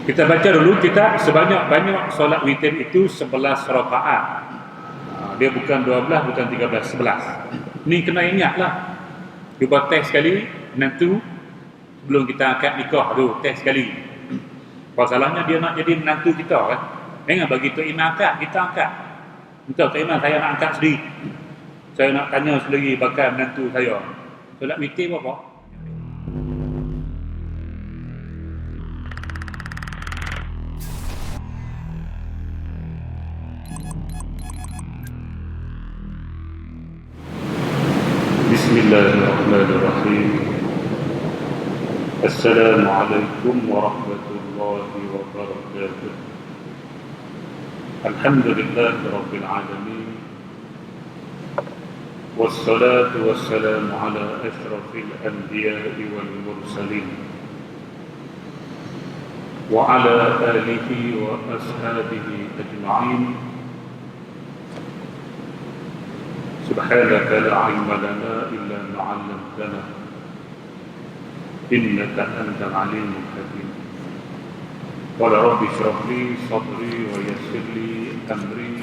Kita baca dulu, kita sebanyak-banyak solat witir itu 11 rakaat. Dia bukan 12, bukan 13, 11. Ni kena ingatlah. Cuba test sekali, menantu sebelum kita akad nikah tu, test sekali. Masalahnya dia nak jadi menantu kita kan. Jangan bagi Tok Imam akad, kita akad. Entah Tok Imam, saya nak akad sendiri. Saya nak tanya sendiri bakal menantu saya. Solat witir apa? Bismillahirrahmanirrahim. Assalamualaikum warahmatullahi wabarakatuh. Alhamdulillahirabbil alamin. Wassalatu wassalamu ala asyrafil anbiya'i wal mursalin wa ala alihi wa ashabihi ajma'in. سبحانك لا علم لنا إلا ما علمتنا إنك أنت العليم الحكيم. قال رب اشرح لي صدري ويسر لي أمري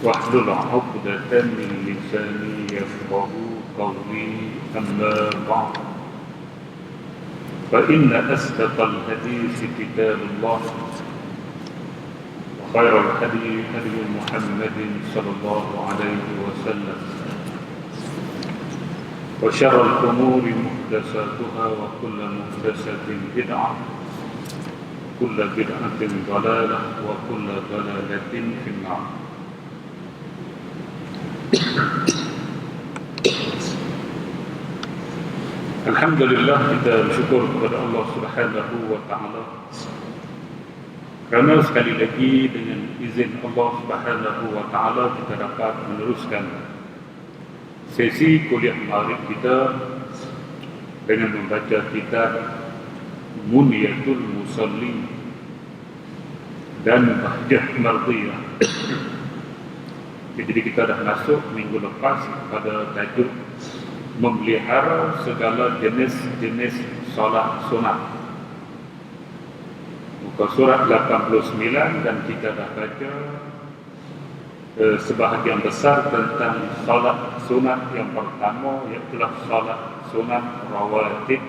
واحلل عقدة من لساني يفقه قولي. أما بعد، فإن أصدق الحديث كتاب الله، خير الهدي هدي محمد صلى الله عليه وسلم، وشر الأمور محدثاتها وكل محدثة بدعة، كل بدعة ضلالة وكل ضلالة في النار. Alhamdulillah, kita bersyukur kepada Allah Subhanahu wa taala kerana sekali lagi dengan izin Allah Subhanahu wa taala kita dapat meneruskan sesi kuliah maghrib kita dengan membaca kitab Munyatul Musallin dan Bahjah Mardiyah. Jadi kita dah masuk minggu lepas pada tajuk memelihara segala jenis-jenis solat sunat. Surat 89, dan kita dah baca sebahagian besar tentang salat sunat. Yang pertama iaitu salat sunat rawatib,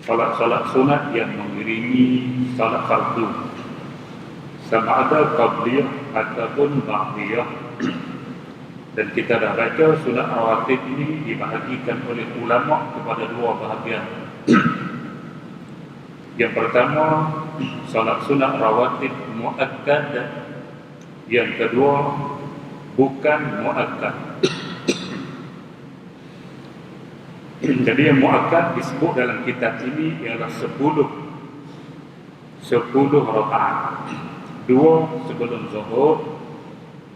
salat sunat yang mengiringi salat fardu, sama ada qabliyah ataupun ba'diyah. Dan kita dah baca sunat rawatib ini dibahagikan oleh ulama kepada dua bahagian. Yang pertama, salat sunat rawatib muakkad. Yang kedua, bukan muakkad. Jadi yang muakkad disebut dalam kitab ini ialah 10 rakaat. 2 sebelum zuhur,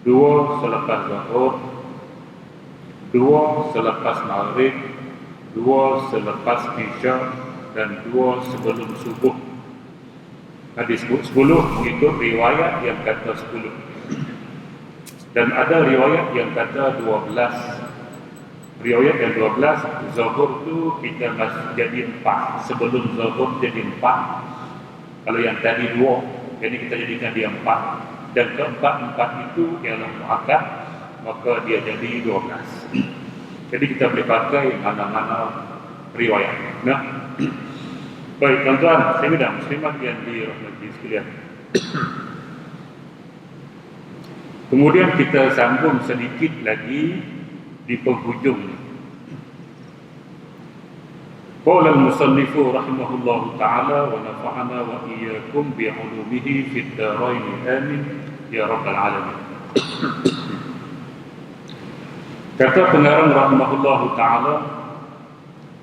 2 selepas zuhur, 2 selepas maghrib, 2 selepas isya, dan 2 sebelum subuh. Hadis 10 mengikut riwayat yang kata 10. Dan ada riwayat yang kata 12. Riwayat yang 12, zuhur tu kita masih jadi 4. Sebelum zuhur jadi 4. Kalau yang tadi 2, jadi kita jadikan dia 4. Dan keempat-empat itu ialah muakkad, maka dia jadi 12. Jadi kita boleh pakai mana-mana riwayat. Nah, baik tuan-tuan, saya dan muslimat yang dirahmati sekalian. Kemudian kita sambung sedikit lagi di penghujung. Qala al-musannifu rahimahullahu ta'ala wa nafa'ana wa iyyakum bi'ulumihi fid dharain amin ya rabbal alamin. Kata pengarang rahimahullahu ta'ala,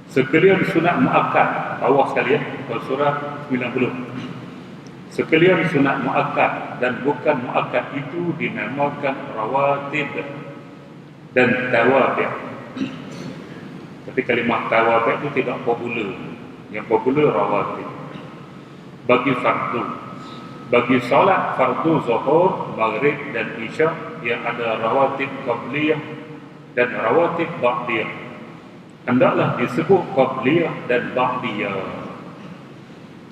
sekalian sunat muakkad, bawah sekalian, surat 90. Sekalian sunat muakkad dan bukan muakkad itu dinamakan rawatib dan tawabi'. Tapi kalimah tawabi' itu tidak popular. Yang popular rawatib. Bagi fardu, bagi solat fardu zuhur, maghrib dan isya yang ada rawatib qabliyah dan rawatib ba'diyah, hendaklah disebut qabliyah dan ba'diyah.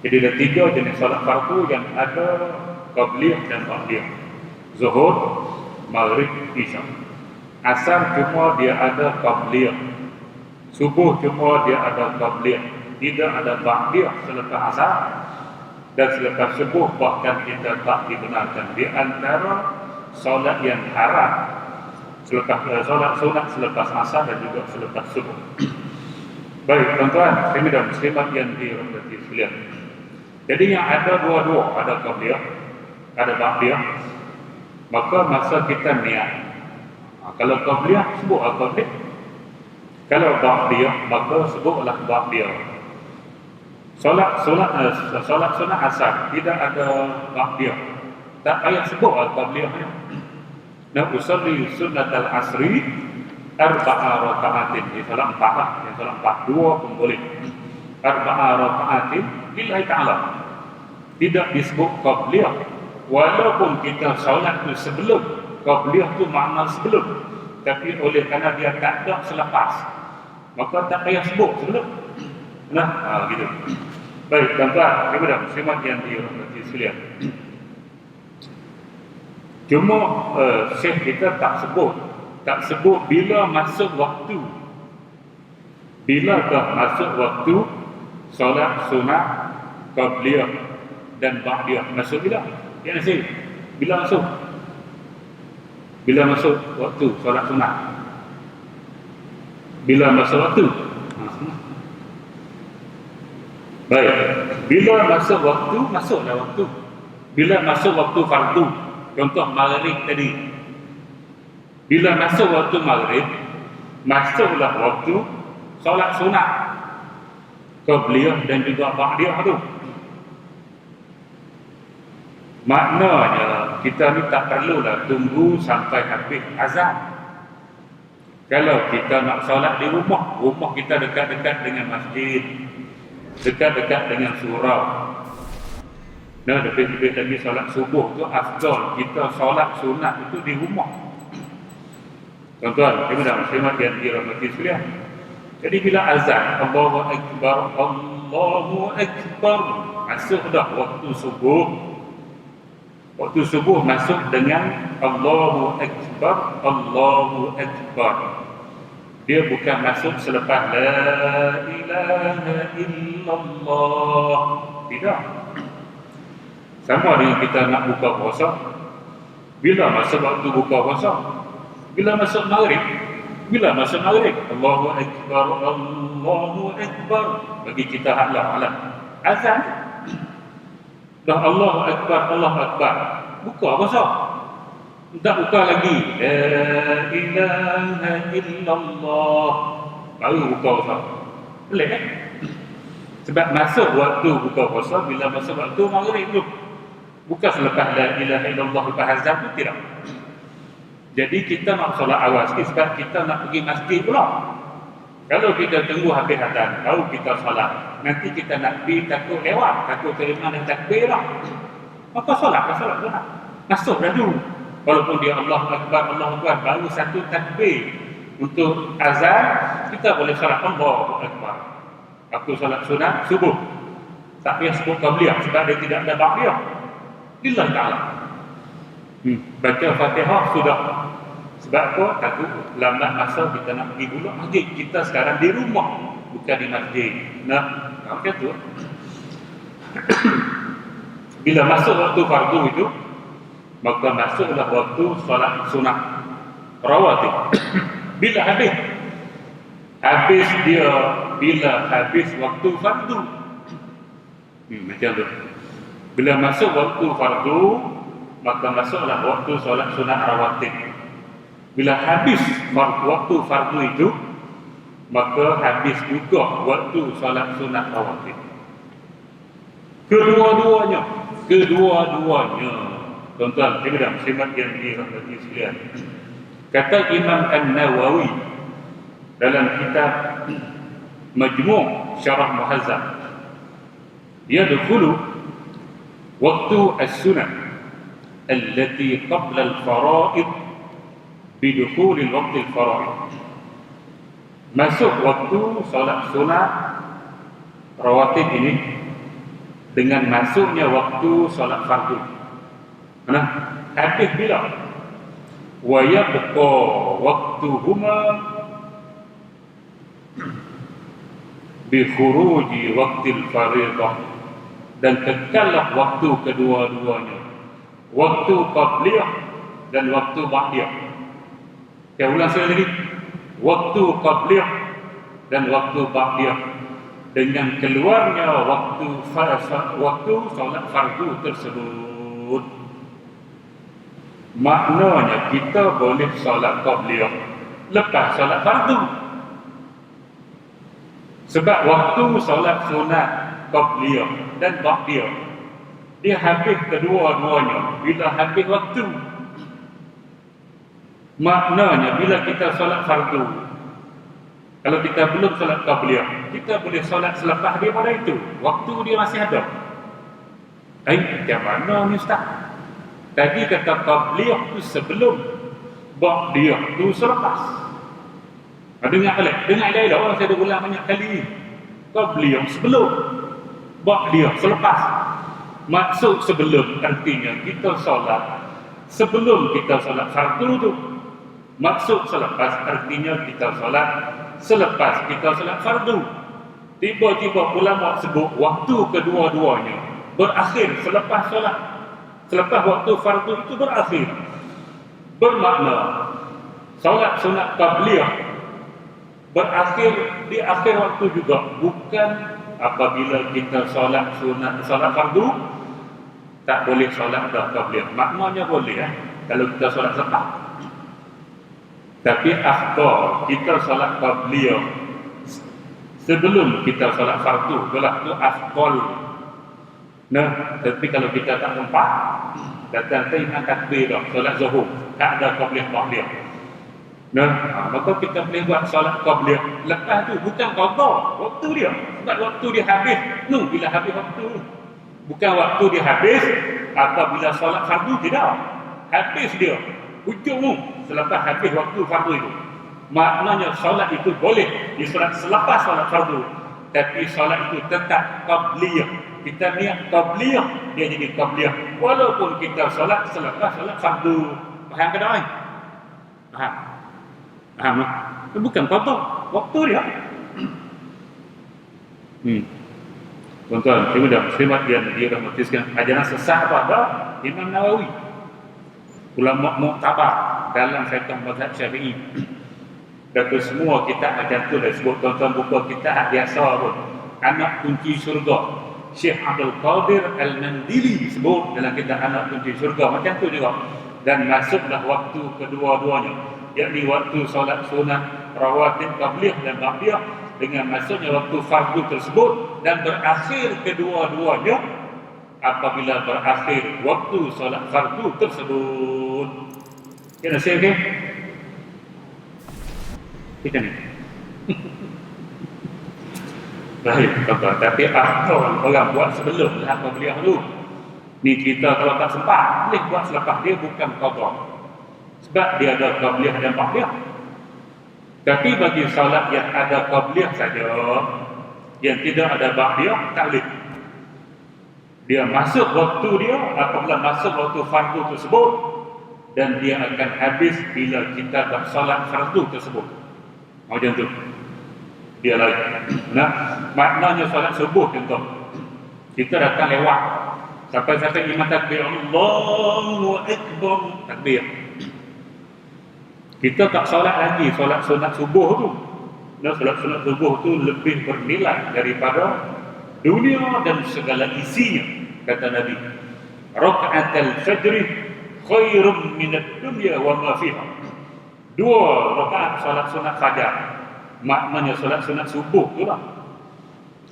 Jadi ada 3 jenis solat fardu yang ada qabliyah dan ba'diyah. Zuhur, maghrib, isya. Asar cuma dia ada qabliyah. Subuh cuma dia ada qabliyah. Tidak ada ba'diyah selepas asar. Dan selepas subuh bahkan kita tak dibenarkan. Di antara solat yang haram solat sunat selepas asar dan juga selepas subuh. Baik, tuan-tuan, muslimin dan muslimat yang dirahmati sekalian. Jadi yang ada dua-dua, ada qabliyah, ada ba'diyah. Maka masa kita niat, kalau qabliyah sebut qabliyah. Kalau ba'diyah maka sebutlah ba'diyah. Solat sunat asar tidak ada ba'diyah. Tak payah sebut qabliyahnya. Nah, usalli sunnat al-asri arba'a raka'atin. Ini solat 4 lah. Yang solat 4, 2 pun boleh. Arba'a raka'atin lillahi ta'ala. Tidak disebut qabliyah. Walaupun kita solat itu sebelum. Qabliyah itu makna sebelum. Tapi oleh kerana dia tak ada selepas, maka tak payah sebut sebelum. Nah, gitu. Baik, tuan-tuan, kepada muslimat yang dirahmati sekalian. Cuma Syekh kita tak sebut bila masuk waktu. Bilakah masuk waktu solat sunat, qabliyah dan ba'diyah? Masuk bila? Ya Syekh. Bila masuk? Bila masuk waktu solat sunat? Bila masuk waktu? Baik. Bila masuk waktu, masuklah waktu. Bila masuk waktu fardu, contoh maghrib tadi. Bila masuk waktu maghrib, masuklah waktu solat sunat, qabliyah dan juga ba'diyah tu. Maknanya kita ni tak perlulah tunggu sampai habis azan. Kalau kita nak solat di rumah kita dekat-dekat dengan masjid, dekat-dekat dengan surau. Nah, lebih-lebih lagi solat subuh tu afdal kita solat sunat itu di rumah. Tuan-tuan, kepada muslimat yang dirahmati sekalian. Jadi bila azan, Allahu Akbar, Allahu Akbar, masuk dah waktu subuh. Waktu subuh masuk dengan Allahu Akbar, Allahu Akbar. Dia bukan masuk selepas La ilaha illallah. Tidak. Sama dengan kita nak buka puasa. Bila masuk waktu buka puasa? Bila masuk maghrib? Bila masuk maghrib? Allahu Akbar, Allahu Akbar. Bagi kita halah. Azan. Dah Allahu Akbar, Allahu Akbar. Buka puasa. Tak buka lagi. La ilaha illallah. Baru buka puasa. Boleh kan? Sebab masuk waktu buka puasa bila masuk waktu maghrib tu. Bukan selepas la ilaha illallah lepas azan tu, tidak. Jadi kita nak solat awal sikit sebab kita nak pergi masjid pula. Kalau kita tunggu habis azan, baru kita solat, nanti kita nak pergi takut lewat, takut terima dan takbir lah. Maka solat sunat. Masuk dah dulu. Walaupun dia Allahu Akbar, baru satu takbir untuk azan, kita boleh solat Allahu Akbar. Aku solat sunat subuh. Tak payah sebut qabliyah sebab dia tidak ada ba'diyah. Lillahi ta'ala. Baca Fatihah sudah. Sebab apa? Takut lambat masa kita nak pergi pula masjid. Kita sekarang di rumah, bukan di masjid. Nah, macam tu. Bila masuk waktu fardu itu, maka masuklah waktu solat sunat rawatib. Bila habis? Habis dia bila habis waktu fardu. Macam tu. Bila masuk waktu fardu, maka masuklah waktu solat sunat rawatib. Bila habis waktu fardu itu, maka habis juga waktu solat sunat rawatib. Kedua-duanya, tuan-tuan, kepada muslimat yang dirahmati sekalian. Kata Imam An-Nawawi dalam kitab Majmu' Syarah Muhazzab, yadkhulu waktu as-sunnah allati qabla al-fara'id bidukhul waqti al-fara'id. Masuk waktu solat sunat rawatib ini dengan masuknya waktu solat fardu. Nah, habis bila? Wa yabqa waqtuhuma bi khuruji waqtil fariḍah, dan kekallah waktu kedua-duanya, waktu qabliyah dan waktu ba'diyah. Saya ulang sekali lagi, waktu qabliyah dan waktu ba'diyah, dengan keluarnya waktu solat fardu tersebut. Maknanya kita boleh solat qabliyah lepas solat fardu, sebab waktu solat sunat qabliyah dan ba'diyah dia habis kedua-duanya bila habis waktu. Maknanya bila kita solat fardu, kalau kita belum solat qabliyah, kita boleh solat selepas dia pada itu, waktu dia masih ada. Macam mana ni Ustaz? Tadi kata qabliyah tu sebelum, ba'diyah tu selepas. Dengar elok orang saya dah ulang banyak kali. Qabliyah sebelum, ba'diyah selepas. Maksud sebelum artinya kita solat sebelum kita solat fardu tu. Maksud selepas artinya kita solat selepas kita solat fardu. Tiba-tiba ulama sebut waktu kedua-duanya berakhir selepas solat, selepas waktu fardu itu berakhir. Bermakna solat sunat qabliyah berakhir di akhir waktu juga, bukan apabila kita solat sunat, solat fardu tak boleh solat dah qabliyah. Maknanya boleh kalau kita solat selepas. Tapi after kita solat qabliyah sebelum kita solat fardu, itulah tu afdal. Nah, tapi kalau kita tak sempat, datang ke imam takbir dah solat zuhur, tak ada qabliyah ba'diyah. Nah, maka kita boleh buat solat qabliyah lepas tu, bukan qada waktu dia. Sebab waktu dia habis, bila habis waktu. Bukan waktu dia habis apabila solat fardu, tidak. Habis dia hujung selepas habis waktu fardu itu. Maknanya solat itu boleh disolat selepas solat fardu, tapi solat itu tetap qabliyah. Kita niat qabliyah, dia jadi qabliyah walaupun kita solat selepas solat fardu. Faham ke tak? Faham? Faham tak? Bukan qada waktu dia. Tuan-tuan, saya dah mentiskan ajaran sesat apa dah Imam Nawawi, ulama muktabar dalam fiqh mazhab Syafi'i. Kata semua kitab macam tu dah sebut. Tuan-tuan buka kitab biasa pun, Anak Kunci Syurga, Syekh Abdul Qadir Al-Mandili sebut dalam kitab Anak Kunci Syurga macam tu juga. Dan masuklah waktu kedua-duanya, yakni waktu solat sunat rawatib qabliyah dan ba'diyah dengan masuknya waktu fardu tersebut, dan berakhir kedua-duanya apabila berakhir waktu solat fardu tersebut. Kena saya okey? Kita ni. Baik, tuan-tuan. Tapi afdal orang buat sebelum lah qabliyah dulu. Ni kita kalau tak sempat boleh buat selepas dia, bukan qada. Sebab dia ada qabliyah dan ba'diyah. Tapi bagi solat yang ada qabliyah saja, yang tidak ada ba'diyah, tak boleh. Dia masuk waktu dia apabila masuk waktu fardu tersebut, dan dia akan habis bila kita dah solat fardu tersebut. Macam tu. Dia lagi. Nah, maknanya solat subuh contoh. Kita datang lewat sampai imam takbir, Allahu Akbar, takbir. Kita tak solat lagi solat sunat subuh tu. Nah, solat sunat subuh tu lebih bernilai daripada dunia dan segala isinya, kata Nabi. Raka'atul fajr khairum minad dunya wa ma fiha. 2 rakaat solat sunat fajar, maknanya solat sunat subuh tu lah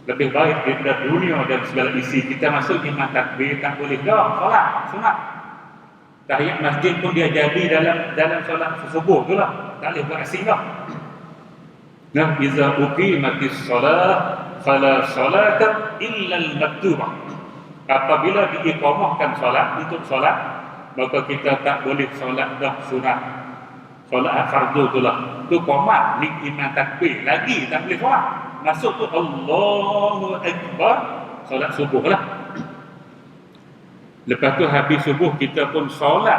lebih baik daripada dunia dan segala isi. Kita masuk imam takbir tak boleh dah solat sunat. Tahiyat masjid pun dia jadi dalam solat subuh tu lah, tak boleh buat asing dah. Nah, iza uqimatis salat fala salata illa al-maktubah. Apabila diiqamahkan solat untuk solat, maka kita tak boleh solat dah sunat. Solat fardu tu lah, tu qomat ni imam takbir lagi tak boleh solat. Masuk tu Allahu Akbar, solat subuh lah. Lepas tu habis subuh kita pun solat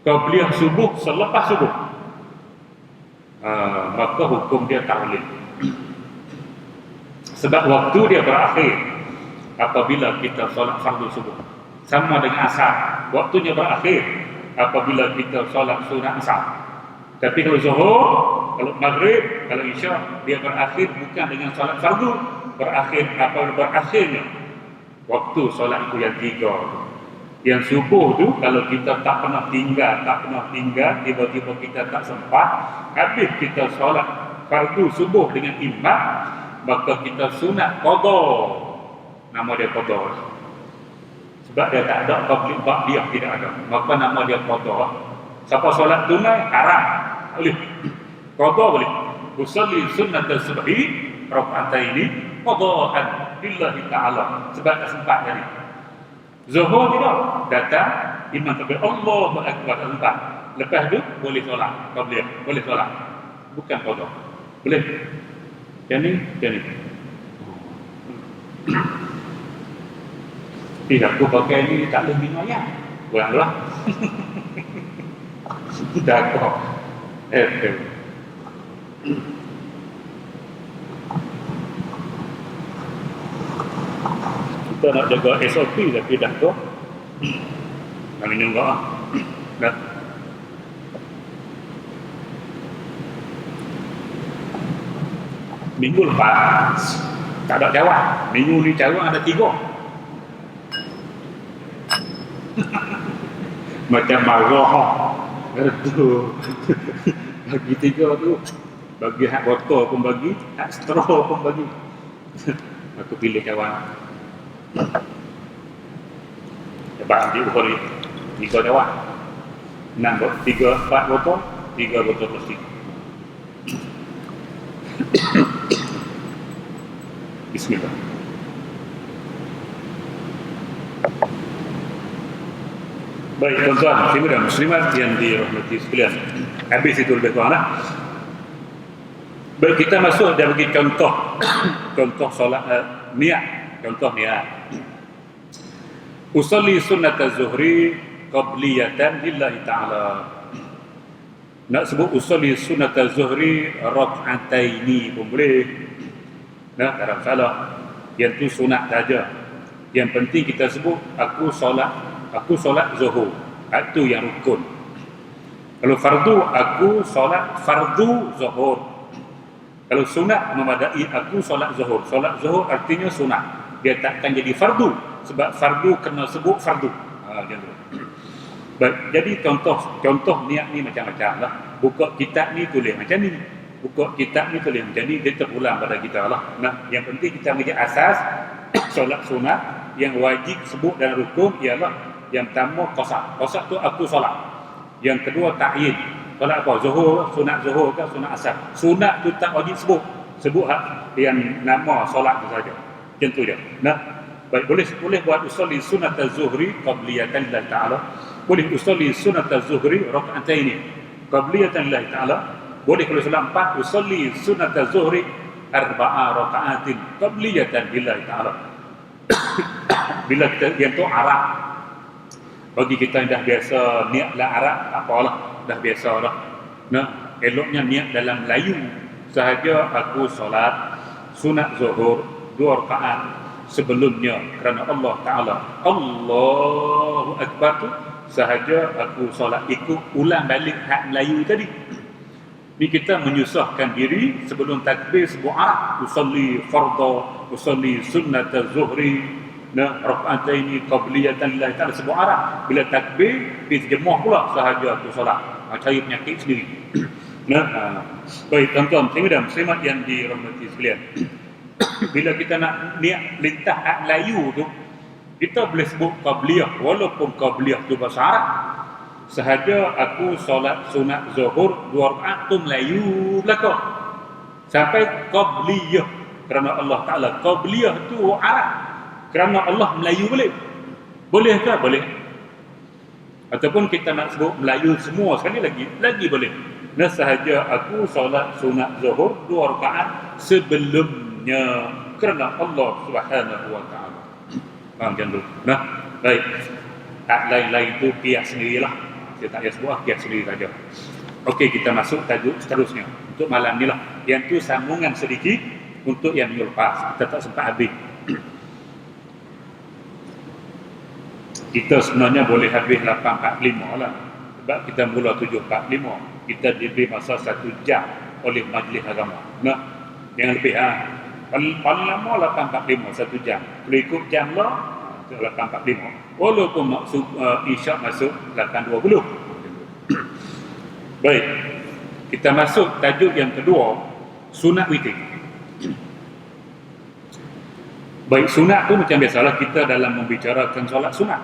qabliyah subuh selepas subuh. Maka hukum dia tak boleh. Sebab waktu dia berakhir apabila kita solat fardu subuh. Sama dengan asar, waktunya berakhir apabila kita solat sunat asar. Tapi kalau zuhur, kalau maghrib, kalau isya, dia berakhir bukan dengan solat fardu, berakhir apabila berakhirnya waktu solat itu yang 3 tu. Yang subuh tu kalau kita tak pernah tinggal, tiba-tiba kita tak sempat, habis kita solat fardu subuh dengan imam, maka kita sunat qada. Nama dia qada. Sebab dia tak ada qabli ba'diyah, tidak ada. Maka nama dia qada. Siapa solat tunai haram, tak boleh. Qada boleh. Usalli sunnat al-subhi raka'ataini qada'an lillahi ta'ala. Sebab tak sempat tadi. Zuhur tidak, datang imam takbir Allahu akbar, tak sempat. Lepas tu boleh solat qabliyah, boleh solat. Bukan qada. Boleh. Yang ni. Tidak, aku pakai ni tak boleh minum ayam. Buanglah. Dah kau. Kita nak jaga SOP tapi dah kau. Nak minum kau lah. Dah. Minggu lepas tak ada jawab. Minggu ni jawab ada 3. Macam marah. Aduh. Bagi 3 tu. Bagi hak botol pun bagi, hak straw pun bagi. Aku pilih kawan. Sebab ambil ukhuri 3 jawab. 4 botol, 3 botol plastik. Bismillah. Baik tuan-tuan, muslimin dan muslimat yang dirahmati sekalian. Habis itu lebih kurang lah. Baik, kita masuk dan bagi contoh solat niat. Contoh niat. Usalli sunnat az-zuhri qabliyatan lillahi ta'ala. Nak sebut usalli sunnat az-zuhri rak'ataini pun boleh. Nah, tak ada masalah. Yang tu sunat saja. Yang penting kita sebut aku solat zuhur. Itu yang rukun. Kalau fardu, aku solat fardu zuhur. Kalau sunat memadai, aku solat zuhur. Solat zuhur artinya sunat. Dia takkan jadi fardu. Sebab fardu kena sebut fardu. Baik, jadi contoh niat ni macam-macam lah. Buka kitab ni tulis macam ni. Buka kitab ni tulis macam ni. Dia terulang pada kita lah. Nah, yang penting kita ambil asas solat sunat. Yang wajib sebut dalam rukun ialah yang pertama qasar. Qasar tu aku solat. Yang kedua ta'yin. Solat apa? Zuhur, sunat zuhur ke sunat asar. Sunat tu tak wajib sebut. Sebut yang nama solat tu saja. Macam tu je. Nah, baik, boleh buat usolli sunat az-zuhri qabliyatan lillahi ta'ala. Boleh usolli sunat az-zuhri raka'ataini qabliyatan lillahi ta'ala. Boleh kalau solat 4 usolli sunat az-zuhri arba'a raka'atin qabliyatan lillahi ta'ala. Bila kita yang tu Arab, bagi kita yang dah biasa niat lah Arab, tak apalah, dah biasa dah. Nah, eloknya niat dalam Melayu sahaja. Aku solat sunat zuhur 2 rakaat sebelumnya kerana Allah Ta'ala Allahu Akbar tu sahaja aku solat, ikut ulang balik hak Melayu tadi. Ni kita menyusahkan diri sebelum takbir sebut Arab. Usalli fardha, usalli sunnat az-zuhri, nah raka'ataini qabliyatan lillahi ta'ala, sebut Arab. Bila takbir diterjemah pula sahaja aku solat. Cari penyakit sendiri. Baik tuan-tuan, dan muslimat yang dirahmati sekalian. Bila kita nak niat lintah hak Melayu tu, kita boleh sebut qabliyah walaupun qabliyah tu bahasa Arab. Sahaja aku solat sunat zuhur 2 rakaat tu Melayu belaka. Sampai qabliyah kerana Allah Ta'ala. Qabliyah tu Arab. Kerana Allah Melayu boleh. Boleh ke? Boleh. Ataupun kita nak sebut Melayu semua sekali lagi boleh. Nah sahaja aku solat sunat zuhur 2 rakaat sebelumnya kerana Allah Subhanahu wa taala. Faham macam tu? Nah, baik. Tak lain-lain itu kias sendirilah. Saya tak payah sebut, kias sendiri saja. Okey, kita masuk tajuk seterusnya. Untuk malam ni lah. Yang tu sambungan sedikit untuk yang minggu lepas. Kita tak sempat habis. Kita sebenarnya boleh habis 8.45 lah. Sebab kita mula 7.45. Kita diberi masa 1 jam oleh majlis agama. Nah, jangan lebih paling lama 8.45, 1 jam. Kalau ikut jam lah 8.45. Walaupun maksud isyak masuk 8.20. Baik. Kita masuk tajuk yang kedua, sunat witir. Baik, sunat tu macam biasalah kita dalam membicarakan solat sunat.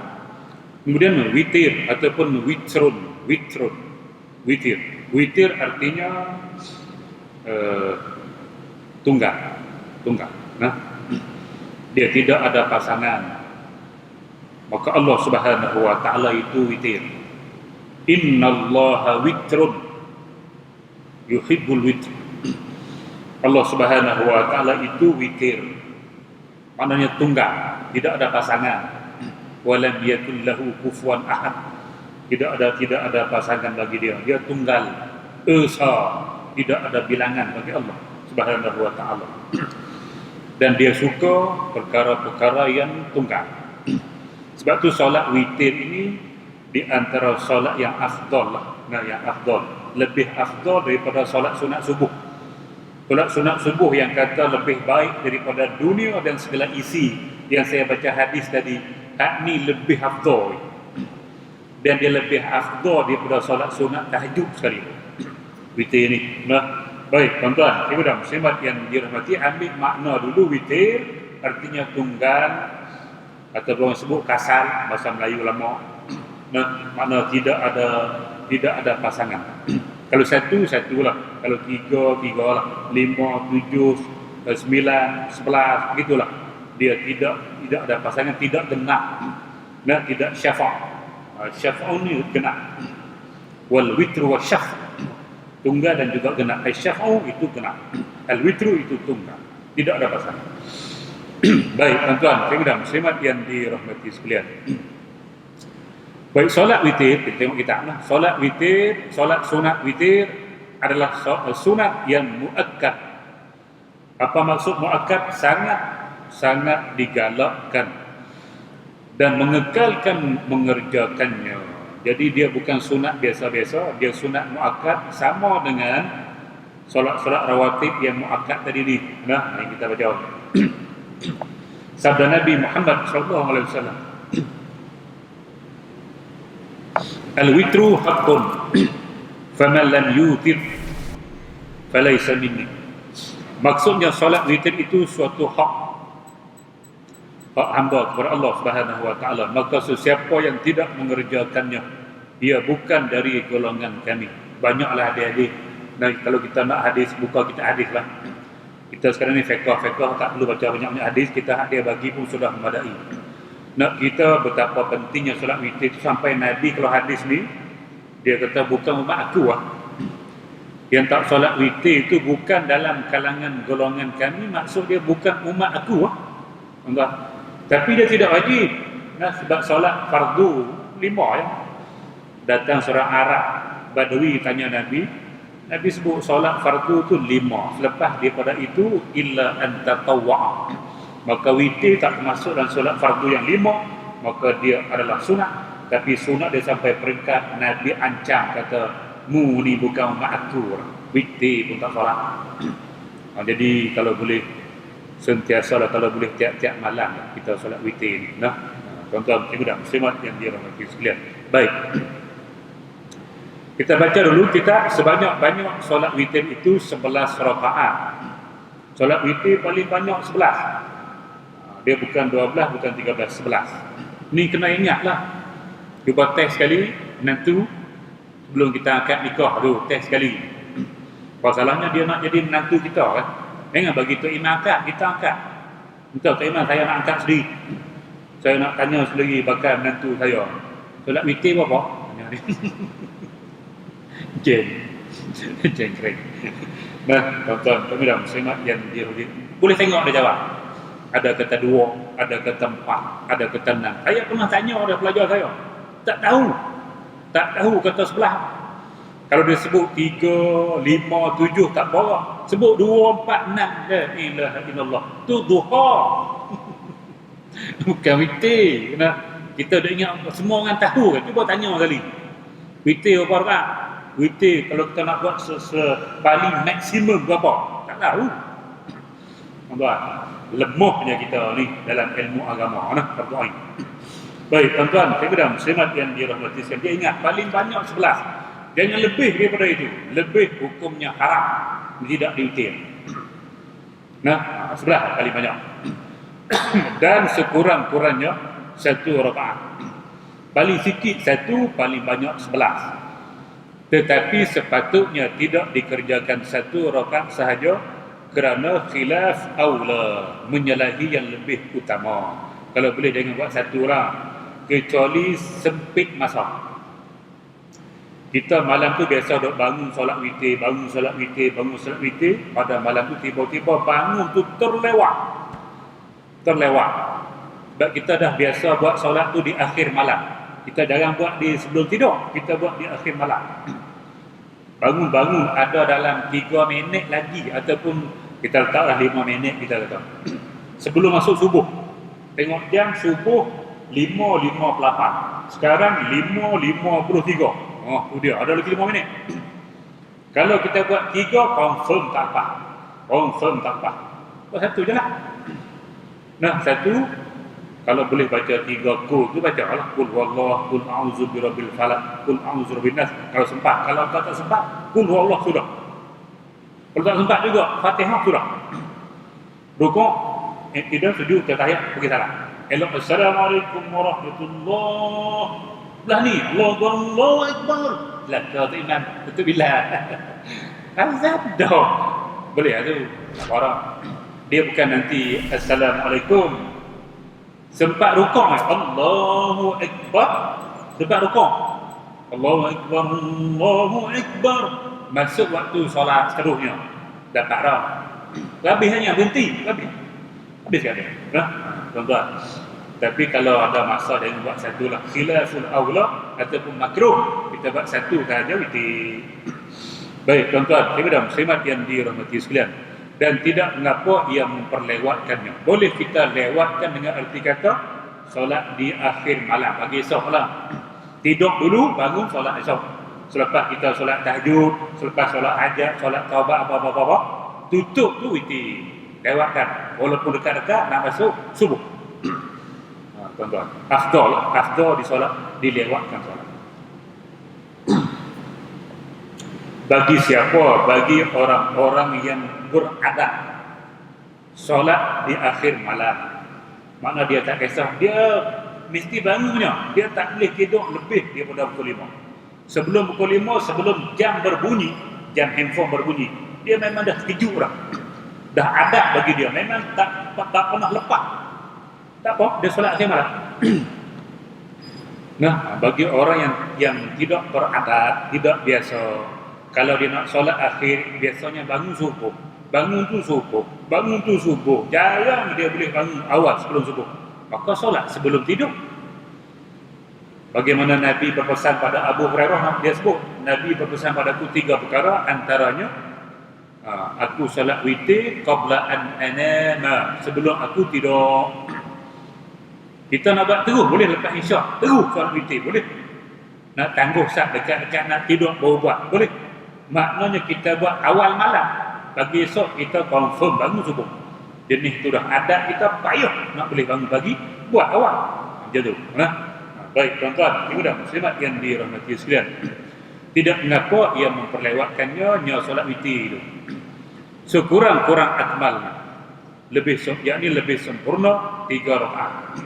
Kemudian witir ataupun witir. Witir artinya tunggal. Nah, dia tidak ada pasangan. Maka Allah Subhanahu wa taala itu witir. Innallaha witrun yuhibbul witr. Allah Subhanahu wa taala itu witir. Maknanya tunggal, tidak ada pasangan. Walam yakul lahu kufuwan ahad. Tidak ada pasangan bagi dia. Dia tunggal, esa, tidak ada bilangan bagi Allah Subhanahu wa taala. Dan dia suka perkara-perkara yang tunggal. Sebab tu solat witir ini di antara solat yang afdal lah. Nah, yang afdal, lebih afdal daripada solat sunat subuh. Solat sunat subuh yang kata lebih baik daripada dunia dan segala isi yang saya baca hadis tadi, ni lebih afdal. Dan dia lebih afdal daripada solat sunat tahajud sekali. Witir ni. Nah, baik tuan-tuan, ibu dan muslimat yang dirahmati, ambil makna dulu witir, artinya tunggal atau orang sebut kasal, bahasa Melayu lama. Nah, makna tidak ada pasangan. Kalau satu lah, kalau tiga lah, 5, 7, 9, 11 begitulah. Dia tidak ada pasangan, tidak genap. Nah, tidak syafa'. Syafa' ni genap. Wal witru wa syaf'. Tunggal dan juga genap. Syafa'u itu genap. Al witru itu tunggal. Tidak ada pasangan. Baik, tuan-tuan, dan muslimat yang dirahmati sekalian. Baik, solat witir, kita tengok kitab lah. Solat witir, solat sunat witir adalah sunat yang muakkad. Apa maksud muakkad? Sangat digalakkan dan mengekalkan mengerjakannya. Jadi dia bukan sunat biasa-biasa, dia sunat muakkad, sama dengan solat-solat rawatib yang muakkad tadi ni. Nah, ini kita baca. Sabda Nabi Muhammad SAW, al-witru haqqun faman lam yutir falaysa minni. Maksudnya solat witir itu suatu hak hamba kepada Allah Subhanahu wa taala. Maka sesiapa yang tidak mengerjakannya, dia bukan dari golongan kami. Banyaklah hadis-hadis. Nah, kalau kita nak hadis, buka kita hadis lah. Kita sekarang ni fiqh tak perlu baca banyak-banyak hadis, kita dia bagi pun sudah memadai. Nak kita betapa pentingnya solat witir itu, sampai Nabi kalau hadis ni dia kata bukan umat aku lah. Yang tak solat witir itu bukan dalam kalangan golongan kami, maksud dia bukan umat aku lah. Enggak. Tapi dia tidak wajib. Nah, sebab solat fardu 5 ya. Datang seorang Arab Badui tanya Nabi sebut solat fardu tu 5. Selepas daripada itu illa an tatawwa'. Maka witir tak termasuk dalam solat fardu yang 5, maka dia adalah sunat. Tapi sunat dia sampai peringkat Nabi ancam, kata mu ni bukan umat aku. Witir pun tak solat. Jadi kalau boleh sentiasa lah, kalau boleh tiap-tiap malam kita solat witir. Nah, tuan-tuan ibu dan muslimat yang dirahmati sekalian. Baik. Kita baca dulu kita sebanyak-banyak solat witir itu 11 rakaat. Solat witir paling banyak 11. Dia bukan 12, bukan 13, 11. Ni kena ingatlah. Cuba test sekali menantu sebelum kita akad nikah tu, test sekali. Masalahnya dia nak jadi menantu kita kan. Jangan bagi Tok Imam akad, kita akad. Entah Tok Imam, saya nak angkat sendiri. Saya nak tanya sendiri bakal menantu saya. Solat witir berapa? Tanya dia. Jeng kering. Nah, tuan-tuan, kami dah muslimat yang dia boleh tengok dia jawab. Ada kata 2, ada kata 4, ada kata 6. Saya pernah tanya orang pelajar saya, tak tahu kata sebelah. Kalau dia sebut 3, 5, 7 tak apa. Sebut 2, 4, 6, la ilaha illallah. Tu duha. Bukan witir. Kita dah ingat, semua orang tahu kan. Cuba tanya kali. Witir berapa rakaat? Witir kalau kita nak buat paling maksimum berapa? Tak tahu. Tuan-tuan, lemahnya kita ni dalam ilmu agama. Fardu ain. Baik, tuan-tuan, saya muslimat yang dirahmati sekalian. Dia ingat paling banyak 11. Jangan lebih daripada itu. Lebih hukumnya haram, tidak diwitir. 11 paling banyak. Dan sekurang-kurangnya 1 rakaat. Paling sikit 1, paling banyak 11. Tetapi sepatutnya tidak dikerjakan 1 rakaat sahaja kerana khilaf aula, menyalahi yang lebih utama. Kalau boleh jangan buat 1 lah, kecuali sempit masa. Kita malam tu biasa duk bangun solat witir, pada malam tu tiba-tiba bangun tu terlewat. Sebab kita dah biasa buat solat tu di akhir malam. Kita jarang buat di sebelum tidur, kita buat di akhir malam. Bangun ada dalam 3 minit lagi, ataupun kita letaklah 5 minit kita letak. Sebelum masuk subuh. Tengok jam subuh 5.58. Sekarang 5.53. Oh, tu dia, ada lagi 5 minit. Kalau kita buat 3, confirm tak apa. Buat 1 je lah. 1, kalau boleh baca 3 kul tu baca lah. Kul huwallah, kul a'udzu birabbil falaq, kul a'udzu birabbin nas. Kalau sempat, kalau tak sempat, kul huwallah sudah. Kalau tak sempat juga, Fatihah sudah. Rukuk, tidak sujud ke tahiyat, pergi salat. Elok, assalamualaikum warahmatullahi. Belah ni, Allahu Akbar. Belakang tu imam, tutup bila. Azab dah. Boleh tu. Orang dia bukan nanti assalamualaikum. Sempat rukuk, Allahu Akbar. Sempat rukuk, Allahu Akbar. Masuk waktu solat seterusnya. Dapat dah. Habis hanya berhenti, habis kan dia. Tuan-tuan. Tapi kalau ada masa dia buat 1 lah, khilaful aula ataupun makruh, kita buat 1 sahaja witir. Baik, tuan-tuan, muslimat yang dirahmati sekalian. Dan tidak mengapa ia memperlewatkannya. Boleh kita lewatkan dengan erti kata solat di akhir malam, pagi esok lah. Tidur dulu, bangun solat esok. Selepas kita solat tahajud, selepas solat hajat, solat taubat, apa-apa, tutup tu witir. Lewatkan, walaupun dekat-dekat nak masuk subuh. Tuan-tuan, afdal di solat, dilewatkan solat. Bagi siapa? Bagi orang-orang yang beradab solat di akhir malam. Makna dia tak kisah, dia mesti bangunnya. Dia tak boleh tidur lebih daripada pukul 5. Sebelum pukul 5, sebelum jam berbunyi, jam handphone berbunyi, dia memang dah terkejut dah. Dah adab bagi dia, memang tak pernah lepas. Tak apa, dia solat akhir malam. Bagi orang yang tidak beradab, tidak biasa, kalau dia nak solat akhir, biasanya bangun subuh. Bangun tu subuh. Jarang dia boleh bangun awal sebelum subuh. Maka solat sebelum tidur. Bagaimana Nabi berpesan pada Abu Hurairah, dia sebut, Nabi berpesan padaku 3 perkara, antaranya aku solat witir qabla an anama, sebelum aku tidur. Kita nak buat terus boleh, lepas isyak terus solat witir boleh. Nak tangguh sat dekat-dekat nak tidur baru buat boleh. Maknanya kita buat awal malam, pagi esok kita confirm bangun subuh. Jenis tu dah adat kita, payah nak boleh bangun pagi, buat awal. Macam tu. Baik tuan-tuan, ibu dan muslimat yang dirahmati sekalian. Tidak mengapa ia memperlewatkannya solat witir itu. Sekurang-kurang akmalnya, lebih sempurna 3 rakaat.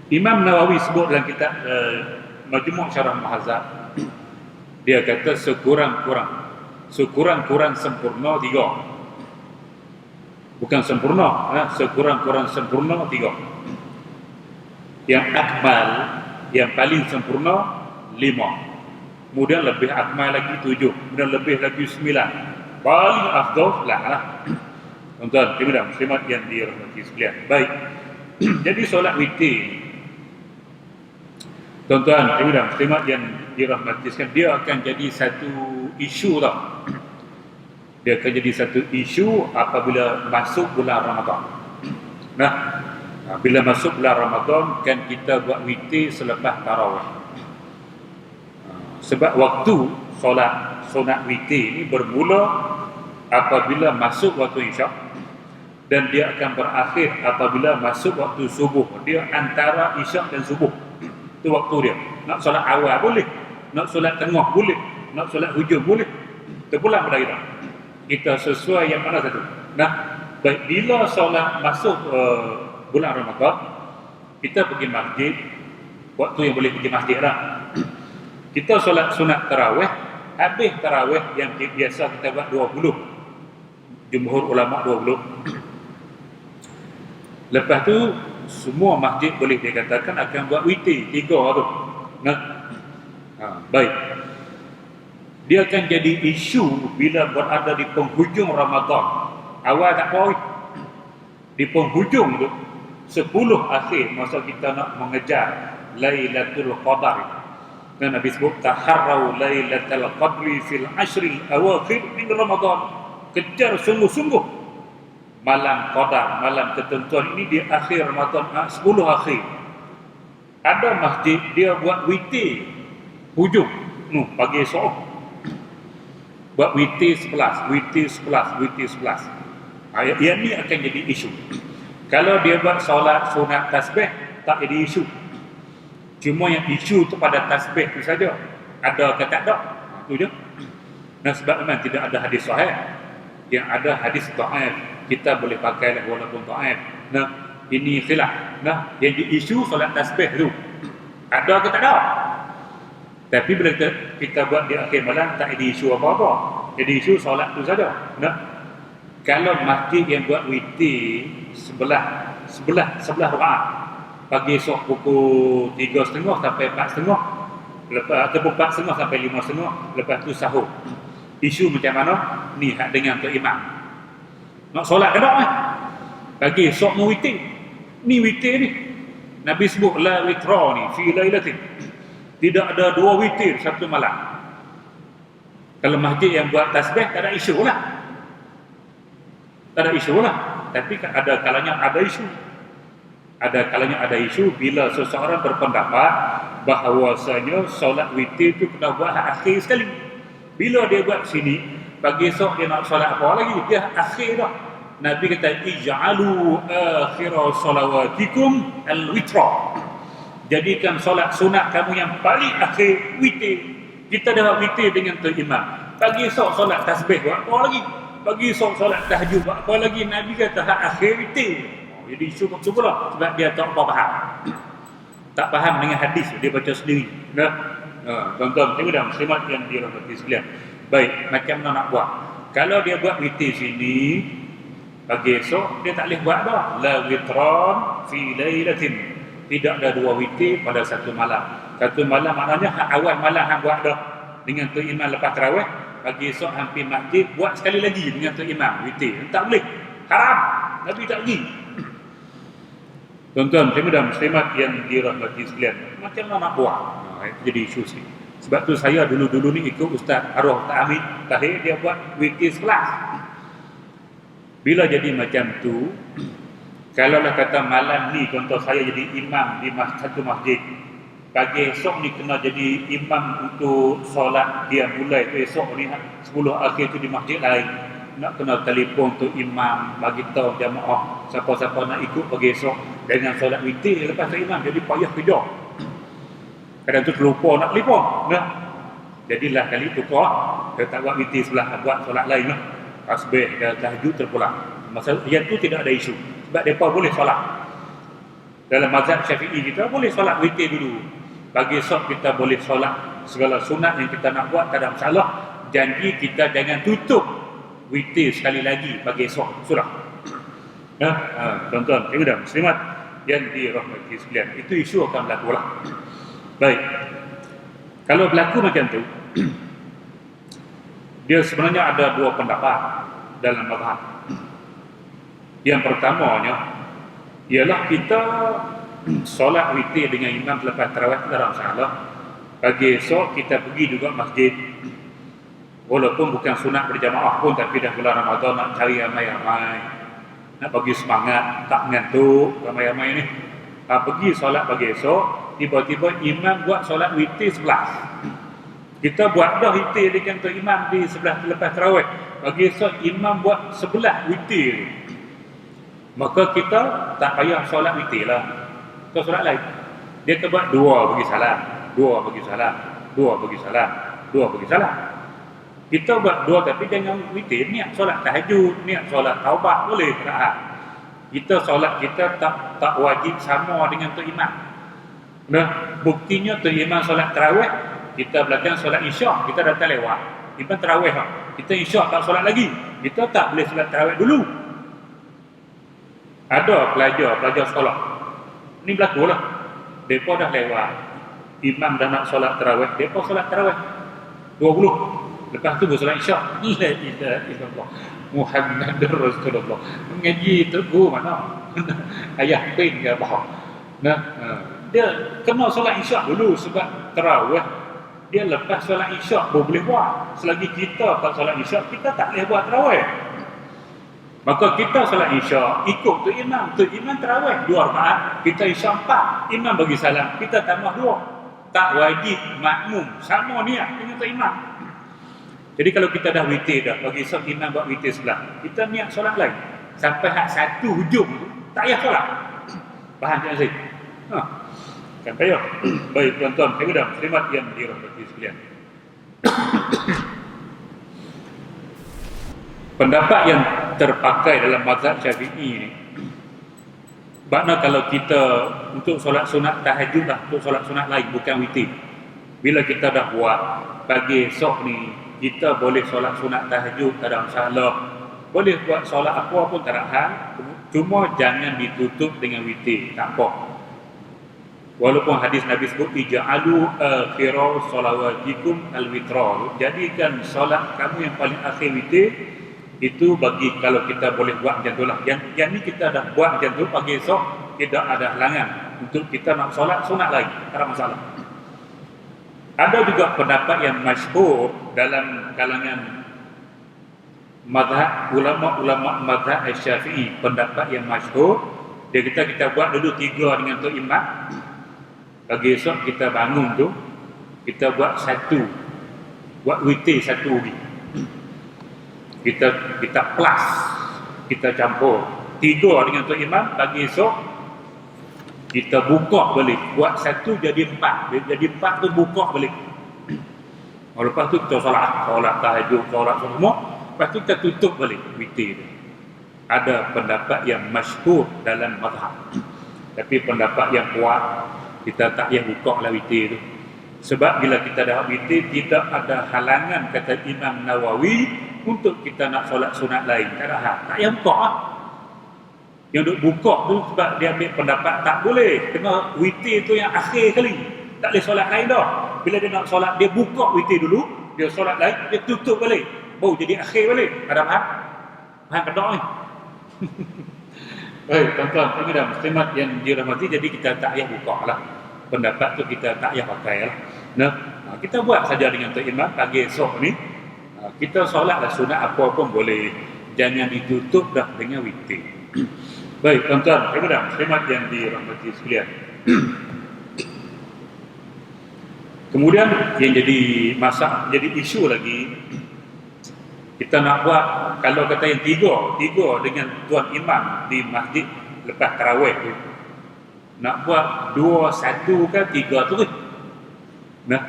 Imam Nawawi sebut dalam kitab Majmu' Syarah Muhazzab, dia kata sekurang-kurang sempurna 3. Bukan sempurna, sekurang-kurang sempurna 3. Yang akmal, yang paling sempurna 5. Kemudian lebih akmal lagi 7, kemudian lebih lagi 9. Paling afdal lah. Tuan-tuan, dan muslimat yang dirahmati sekalian. Baik. Jadi solat witir, tuan-tuan, dan muslimat yang dirahmati sekalian, dia akan jadi satu isu tau. Dia akan jadi satu isu apabila masuk bulan Ramadan. Nah, bila masuk bulan Ramadan kan kita buat witir selepas tarawih. Sebab waktu solat sunat witir ini bermula apabila masuk waktu isyak dan dia akan berakhir apabila masuk waktu subuh. Dia antara isyak dan subuh. Itu waktu dia. Nak solat awal boleh, nak solat tengah boleh, nak solat hujung boleh. Terpulang pada kita. Kita sesuai yang mana satu. Nah, baik bila solat masuk bulan Ramadan, kita pergi masjid, waktu yang boleh pergi masjid lah. Kita solat sunat tarawih, habis tarawih yang biasa kita buat 20. Jumhur ulama 20. Lepas tu semua masjid boleh dikatakan akan buat witir 3 tu. Nah, baik. Dia akan jadi isu bila berada di penghujung Ramadan. Awal tak apa. Di penghujung tu 10 akhir masa kita nak mengejar Lailatul Qadar. Dan Nabi sebut taharrau Lailatul Qadri fil ashril awakhir min Ramadan. Kejar sungguh-sungguh malam qadar, malam ketentuan ini di akhir Ramadan, 10 akhir. Ada masjid dia buat witir hujung pagi esok. Buat witir 11, witir 11, witir 11. Yang ni akan jadi isu. Kalau dia buat solat sunat tasbih, tak jadi isu. Cuma yang isu tu pada tasbih tu saja. Ada ke tak ada? Itu je. Nah, sebab memang tidak ada hadis sahih. Yang ada hadis dhaif, kita boleh pakai lah walaupun dhaif. Nah, ini khilaf. Nah, yang jadi isu solat tasbih tu. Ada ke tak ada? Tapi bila kita buat di akhir malam, tak ada isu apa-apa. Jadi isu solat tu saja. Nah, kalau masjid yang buat witir sebelah rakaat, pagi esok pukul 3.30 sampai 4.30, lepas ataupun 4.30 sampai 5.30, lepas tu sahur. Isu macam mana? Ni hak dengan Tok Imam. Nak solat ke tak? Pagi esok mau witir. Ni witir ni. Nabi sebut la witra ni fi lailatin. Tidak ada 2 witir satu malam. Kalau masjid yang buat tasbih tak ada isu lah. Tak ada isu lah. Tapi ada kalanya ada isu. Ada kalanya ada isu bila seseorang berpendapat bahawasanya solat witir itu kena buat akhir sekali. Bila dia buat sini, pagi esok dia nak solat apa lagi? Dia akhir dah. Nabi kata ij'alu akhira salawatikum al-witra. Jadikan solat sunat kamu yang paling akhir witir. Kita dah witir dengan Tok Imam. Pagi esok solat tasbih buat apa lagi? Pagi esok solat tahajud buat apa lagi? Nabi kata hak akhir witir. Jadi syukur lah sebab dia tak apa faham. Tak faham dengan hadis, dia baca sendiri. Nah, tuan-tuan, dan muslimat yang dirahmati sekalian. Baik, macam mana nak buat? Kalau dia buat witir sini, pagi esok dia tak boleh buat dah. La witran fi lailatin. Tidak ada 2 witir pada satu malam. Satu malam maknanya awal malam hang buat dah dengan Tok Imam lepas tarawih, pagi esok hampir masjid buat sekali lagi dengan Tok Imam witir. Tak boleh. Haram. Nabi tak pergi. Tuan-tuan, dan muslimat yang dirahmati sekalian, macam mana nak buat? Itu jadi isu sikit. Sebab tu saya dulu-dulu ni ikut Ustaz Arwah Ta'amid Tahir, dia buat witir 11. Bila jadi macam tu, kalau lah kata malam ni contoh saya jadi imam di satu masjid, pagi esok ni kena jadi imam untuk solat dia mulai tu esok ni 10 akhir tu di masjid lain, nak kena telefon tu imam bagi tahu jamaah siapa-siapa nak ikut pagi esok dengan solat witir lepas tu imam, jadi payah kerja. Kadang tu terlupa nak telefon. Nah, jadilah kali tukar, dia tak buat witir sebelah, buat solat lain lah. Tasbih dan tahajud terpulang. Masalah yang tu tidak ada isu. Sebab mereka boleh solat. Dalam mazhab Syafi'i kita boleh solat witir dulu. Pagi esok kita boleh solat segala sunat yang kita nak buat, tak ada masalah. Janji kita jangan tutup witir sekali lagi pagi esok. Sudah. Nah, tuan-tuan, dan muslimat yang dirahmati sekalian, itu isu akan berlaku lah. Baik. Kalau berlaku macam tu, dia sebenarnya ada 2 pendapat dalam mazhab. Yang pertamanya ialah kita solat witir dengan imam selepas tarawih tak ada masalah. Pagi esok kita pergi juga masjid, walaupun bukan sunat berjamaah pun, tapi dah bulan Ramadan nak cari ramai-ramai, nak bagi semangat, tak mengantuk ramai-ramai ni. Pergi solat pagi esok, tiba-tiba imam buat solat witir 11. Kita buat dah witir dengan tu imam di sebelah lepas tarawih. Pagi esok imam buat 11 witir. Maka kita tak payah solat witir lah. Kita solat lain. Dia buat 2 bagi salam, 2 bagi salam, 2 bagi salam, 2 bagi salam. Kita buat 2 tapi jangan witir, niat solat tahajud, niat solat taubat boleh tak? Kita solat kita tak wajib sama dengan tu imam. Nah, buktinya tu imam solat tarawih, kita belakang solat isyak, kita datang lewat. Imam tarawih, kita isyak tak solat lagi. Kita tak boleh solat tarawih dulu. Ada pelajar sekolah. Ni berlaku lah. Mereka dah lewat. Imam dah nak solat tarawih. Mereka solat tarawih 20. Lepas tu bersolat isyak. La ilaha illallah Muhammadur Rasulullah. Mengaji teguh mana? Ayah pin ke apa? Nah, dia kena solat isyak dulu sebab tarawih. Dia lepas solat isyak baru boleh buat. Selagi kita tak solat isyak, kita tak boleh buat tarawih. Maka kita solat isyak, ikut tu imam tarawih 2 rakaat, kita isyak 4, imam bagi salam, kita tambah 2. Tak wajib makmum, sama niat dengan tu imam. Jadi kalau kita dah witir dah, bagi esok imam buat witir sebelah, kita niat solat lain. Sampai hak satu hujung tu, tak payah solat. Faham tak Aziz? Kan payah. Baik tuan-tuan, saya muslimat yang dirahmati sekalian. Pendapat yang terpakai dalam mazhab Syafi'i ni, makna kalau kita untuk solat sunat tahajud lah, untuk solat sunat lain bukan witir. Bila kita dah buat pagi esok ni, kita boleh solat sunat tahajud, tak ada masalah. Boleh buat solat apa pun tak ada hal, cuma jangan ditutup dengan witir, tak apa. Walaupun hadis Nabi sebut ij'alu akhira salawatikum al-witra, jadikan solat kamu yang paling akhir witir. Itu bagi kalau kita boleh buat macam tu lah. Yang ni kita dah buat macam tu, pagi esok tidak ada halangan untuk kita nak solat sunat lagi, tak ada masalah. Ada juga pendapat yang masyhur dalam kalangan mazhab ulama mazhab Syafi'i, pendapat yang masyhur, dia kita buat dulu 3 dengan tu imam. Pagi esok kita bangun tu, kita buat 1, buat witir 1 lagi. Kita plus, kita campur 3 dengan tu imam. Pagi esok kita buka balik, buat 1 jadi 4, jadi 4 tu buka balik. Lepas tu kita solat tahajud, solat semua. Lepas tu kita tutup balik witir. Ada pendapat yang masyhur dalam mazhab, tapi pendapat yang kuat, kita tak payah buka lah witir tu. Sebab bila kita dah witir, tidak ada halangan, kata Imam Nawawi, untuk kita nak solat sunat lain. Tak ada hal, tak payah buka lah. Yang duk buka tu sebab dia ambil pendapat tak boleh, kena witir tu yang akhir kali, tak boleh solat lain dah. Bila dia nak solat, dia buka witir dulu, dia solat lain, dia tutup balik, baru jadi akhir balik. Ada faham? Faham kedok ni? Baik tuan-tuan, ini dah muslimat yang dirahmati. Jadi kita tak payah buka lah pendapat tu, kita tak payah pakai lah. Nah, kita buat saja dengan tu imam. Pagi esok ni kita solatlah sunat apa pun boleh, jangan ditutup dah dengan witir. Baik tuan-tuan, ini dah muslimat yang dirahmati sekalian. Kemudian yang jadi jadi isu lagi, kita nak buat, kalau kata yang tiga dengan tuan imam di masjid lepas tarawih tu, nak buat 2, 1 ke 3 tu ke? Nah,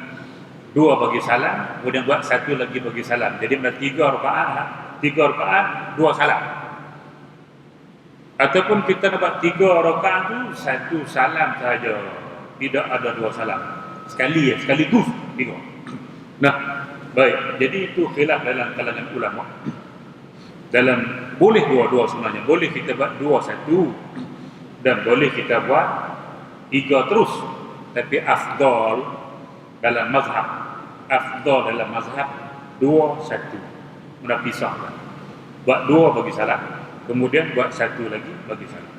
2 bagi salam, kemudian buat 1 lagi bagi salam. Jadi ada 3 rakaat, 2 salam. Ataupun kita nak buat 3 rakaat tu 1 salam saja, tidak ada 2 salam. Sekaligus 3. Nah, baik. Jadi itu khilaf dalam kalangan ulama. Dalam boleh 2 sebenarnya. Boleh kita buat 2, 1 dan boleh kita buat 3 terus. Tapi afdal dalam mazhab, 2, 1. Mudah pisahkan. Buat 2 bagi salam, Kemudian buat satu lagi bagi salam.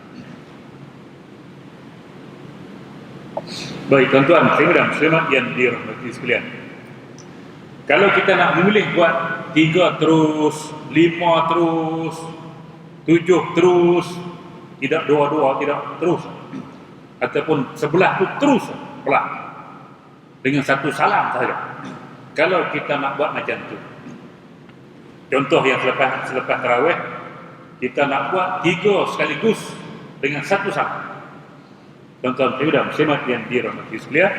Baik tuan-tuan, muslimin muslimat yang dirahmati sekalian. Kalau kita nak memilih buat 3 terus, 5 terus, 7 terus, tidak 2-2, tidak terus, ataupun sebelah tu terus pelan dengan satu salam saja. Kalau kita nak buat macam tu, contoh yang selepas tarawih, kita nak buat 3 sekaligus dengan satu salam. Tuan-tuan dan muslimat yang dirahmati sekalian,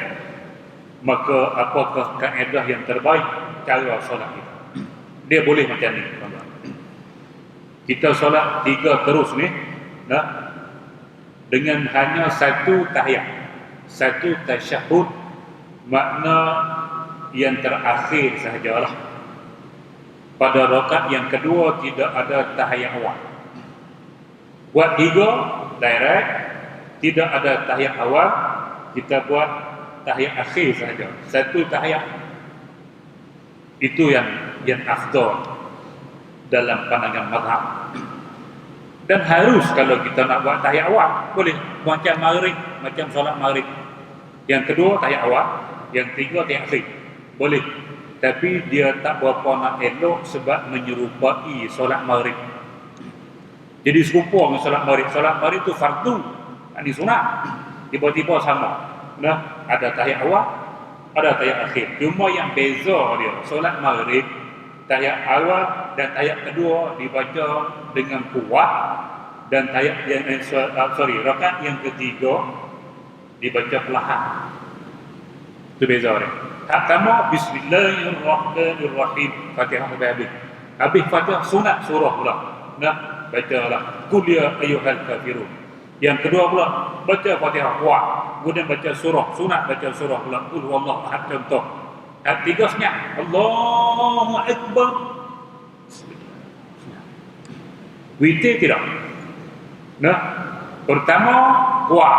maka apakah kaedah yang terbaik cara solat kita? Dia boleh macam ni, tuan-tuan. Kita solat 3 terus ni, nah, dengan hanya satu tahiyat, satu tasyahud, makna yang terakhir sahajalah. Pada rakaat yang kedua tidak ada tahiyat awal. Buat 3 direct, tidak ada tahiyat awal, kita buat tahiyat akhir sahaja, satu tahiyat. Itu yang afdal dalam pandangan mazhab. Dan harus kalau kita nak buat tahiyat awal, boleh macam maghrib, macam solat maghrib. Yang kedua tahiyat awal, yang tiga tahiyat akhir, boleh. Tapi dia tak berapa nak elok sebab menyerupai solat maghrib. Jadi serupa dengan solat maghrib. Solat maghrib itu fardu, ini sunat. Tiba-tiba sama. Nah, ada tahiyat awal, ada tahiyat akhir. Cuma yang beza dia, solat maghrib, tahiyat awal dan tahiyat kedua dibaca dengan kuat, dan tahiyat yang rakaat yang ketiga dibaca perlahan. Itu beza dia. Tak sama bismillahirrahmanirrahim, Fatihah sampai habis. Habis Fatihah sunat surah pula. Nah, bacalah qul ya ayyuhal kafirun. Yang kedua pula baca Fatihah kuat, kemudian baca surah, sunat baca surah pula qul huwallahu ahad, contoh. Dan tiga senyap, Allahu akbar. Witir tidak. Nah, pertama kuat,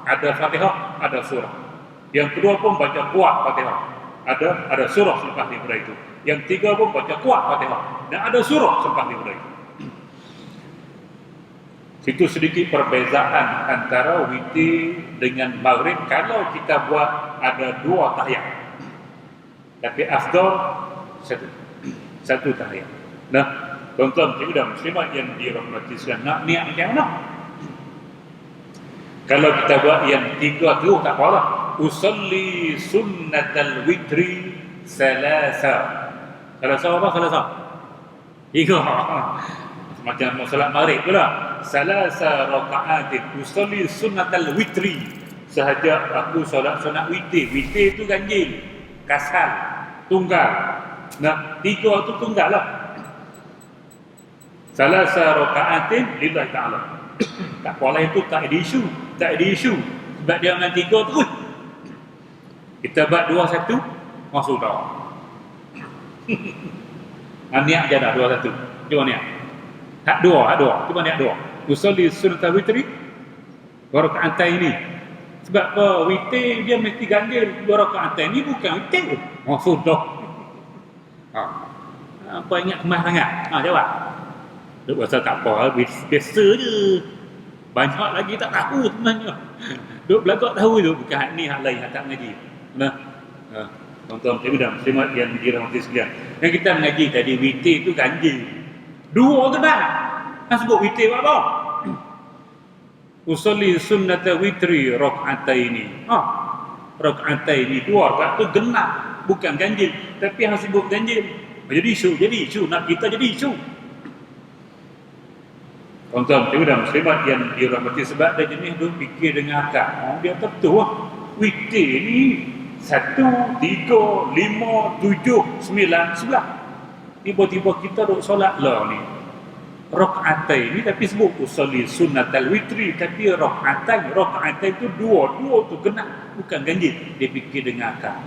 ada Fatihah, ada surah. Yang kedua pun baca kuat Fatihah, ada surah selepas daripada itu. Yang tiga pun baca kuat Fatihah dan ada surah selepas daripada itu. Itu sedikit perbezaan antara witir dengan maghrib. Kalau kita buat ada 2 tahiyat, tapi afdal satu tahiyat. Nah, tuan-tuan dan muslimat yang dirahmati sekalian, nak niat macam mana? Kalau kita buat yang 3 tu tak apalah. Usalli sunnatal witri salasa. Salasa apa? Salasa 3. Macam solat maghrib pula, salasa raka'atin usalli sunnatal witri. Sahaja aku solat sunat witir. Witir itu ganjil, kasal, tunggal. Nah, 3 tu tunggal lah. Salasa raka'atin lillahi ta'ala. Tak boleh itu tak ada isu, tak ada isu. Sebab dia dengan 3 tu kita buat 2-1 masuk dah. Niat je dah 2-1. Cuba niat. Hak dua. Cuba niat 2. Usolli sunnatal witri rakaat ini. Sebab apa? Witir dia mesti ganjil. 2 rakaat ini bukan witir. Sudah. Apa ingat kemas sangat? Jawab. Duk rasa tak apa, biasa je. Banyak lagi tak tahu sebenarnya. Duk belagak tahu tu, bukan hak ni hak lain, hak tak mengaji. Nah. Tuan-tuan dan muslimat yang dirahmati sekalian. Yang kita mengaji tadi, witir itu ganjil. 2 kenal. Kan sebut witir apa? Usolli sunnata witri rak'ataini. Rak'ataini 2 rakaat tu genap, bukan ganjil. Tapi yang sebut ganjil. Jadi isu. Nak kita jadi isu. Tuan-tuan dan muslimat yang dirahmati, sebab ada jenis tu fikir dengan akal. Dia betul lah. Witir ni 1, 3, 5, 7, 9, 11. Tiba-tiba kita duk solat lah ni rakaatain ni, tapi sebut usolli sunnatal witri, tapi rakaatain tu 2 tu kena, bukan ganjil. Dia fikir dengan akal.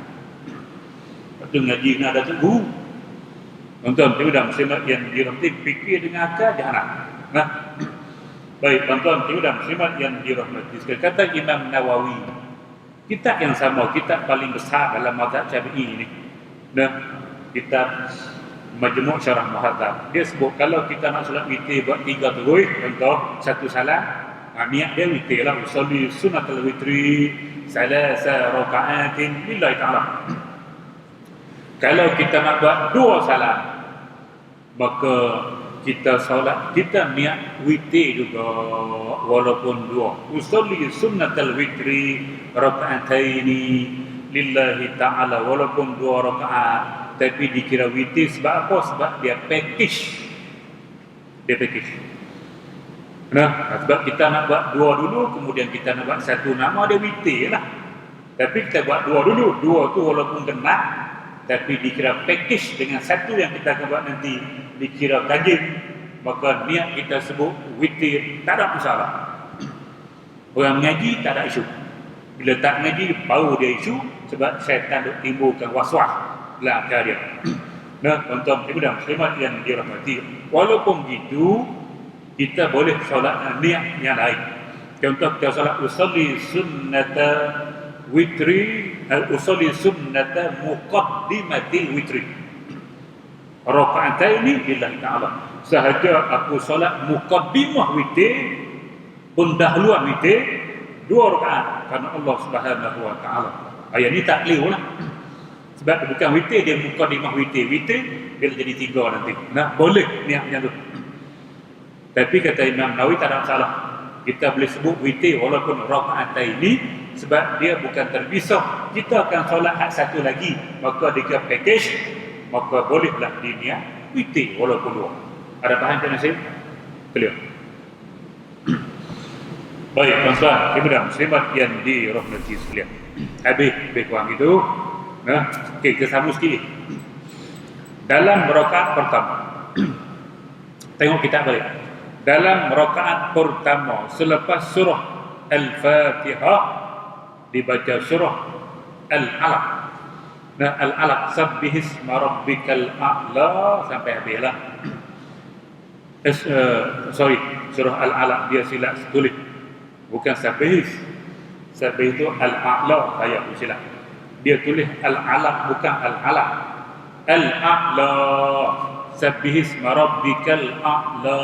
Lepas ngaji kena ada tu tuan-tuan dan muslimat yang dirahmati, fikir dengan akal jangan. Nah, baik tuan-tuan dan muslimat yang dirahmati sekalian, kata Imam Nawawi, kitab yang sama, kitab paling besar dalam mazhab Syafi'i ini. Nah, kitab Majmu' Syarah Muhadzab. Dia sebut kalau kita nak solat witir buat 3 terus, contoh satu salam, niat dia witir lah, usolli sunnatul witri salasa raka'atin lillahi ta'ala. Kalau kita nak buat 2 salam, maka kita solat, kita niat witir juga walaupun 2. Usolli sunnatul witri raka'ataini lillahi ta'ala, walaupun 2 rakaat, tapi dikira witir sebab apa? Sebab dia package. Nah, sebab kita nak buat 2 dulu, kemudian kita nak buat 1 nama, dia witir lah. Tapi kita buat 2 dulu, 2 tu walaupun kena, tapi dikira package dengan 1 yang kita akan buat nanti, dikira kajib. Maka niat kita sebut witir, tak ada masalah. Orang mengaji tak ada isu. Bila tak mengaji, baru dia isu, sebab syaitan duk timbulkan waswas dalam hati dia. Nah, tuan-tuan ibu dan muslimat yang dirahmati, walaupun gitu, kita boleh solat niat yang lain. Contoh kita solat usolli sunnata witri, usolli sunnata muqaddimatil witri raka'ataini lillahi ta'ala. Sahaja aku solat muqaddimah witir, pendahuluan witir 2 rakaat kerana Allah Subhanahu wa taala. Ayat ni tak keliru lah. Sebab bukan witir, dia muqaddimah witir. Witir dia jadi 3 nanti. Nah, boleh niat macam tu. Tapi kata Imam Nawawi tak ada masalah. Kita boleh sebut witir walaupun raka'ataini, sebab dia bukan terpisah. Kita akan solat hak 1 lagi, maka dia package, maka bolehlah diniat witir walaupun 2. Ada faham tak nasib? Clear. Baik, tuan-tuan, ibu dan muslimat yang dirahmati sekalian. Habis lebih kurang itu. Nah, okey, kita sambung sikit. Dalam rakaat pertama. Tengok kitab balik. Dalam rakaat pertama selepas surah Al-Fatihah dibaca surah Al-Alaq. Nah, Al-Alaq, sabbihisma rabbikal a'la sampai habislah. Sorry, surah Al-Alaq dia silap tulis. Bukan sabbihis. Sabbihis itu Al-A'la, saya silap. Dia tulis Al-Alaq bukan Al-Alaq. Al-A'la, sabbihisma rabbikal a'la.